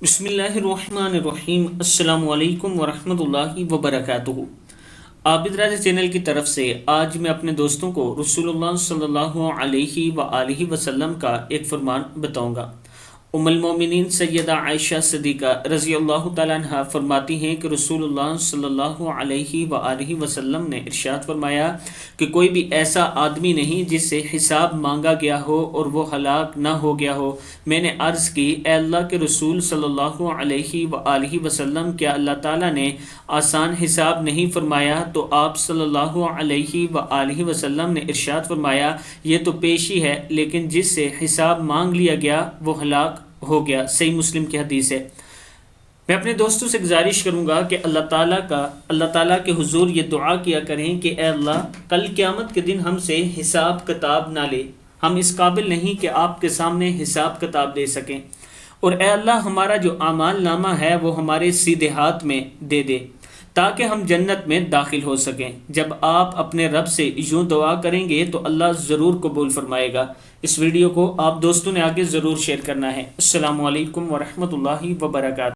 بسم اللہ الرحمن الرحیم۔ السلام علیکم ورحمۃ اللہ وبرکاتہ۔ عابد راجہ چینل کی طرف سے آج میں اپنے دوستوں کو رسول اللہ صلی اللہ علیہ وآلہ وسلم کا ایک فرمان بتاؤں گا۔ ام المومنین سیدہ عائشہ صدیقہ رضی اللہ تعالیٰ عنہ فرماتی ہیں کہ رسول اللہ صلی اللہ علیہ وآلہ وسلم نے ارشاد فرمایا کہ کوئی بھی ایسا آدمی نہیں جس سے حساب مانگا گیا ہو اور وہ ہلاک نہ ہو گیا ہو۔ میں نے عرض کی، اے اللہ کے رسول صلی اللہ علیہ وآلہ وسلم، کیا اللہ تعالیٰ نے آسان حساب نہیں فرمایا؟ تو آپ صلی اللہ علیہ وآلہ وسلم نے ارشاد فرمایا، یہ تو پیشی ہے، لیکن جس سے حساب مانگ لیا گیا وہ ہلاک ہو گیا۔ صحیح مسلم کی حدیث ہے۔ میں اپنے دوستوں سے گزارش کروں گا کہ اللہ تعالیٰ کے حضور یہ دعا کیا کریں کہ اے اللہ، کل قیامت کے دن ہم سے حساب کتاب نہ لے، ہم اس قابل نہیں کہ آپ کے سامنے حساب کتاب دے سکیں، اور اے اللہ ہمارا جو اعمال نامہ ہے وہ ہمارے سیدھے ہاتھ میں دے دے تاکہ ہم جنت میں داخل ہو سکیں۔ جب آپ اپنے رب سے یوں دعا کریں گے تو اللہ ضرور قبول فرمائے گا۔ اس ویڈیو کو آپ دوستوں نے آگے ضرور شیئر کرنا ہے۔ السلام علیکم ورحمۃ اللہ وبرکاتہ۔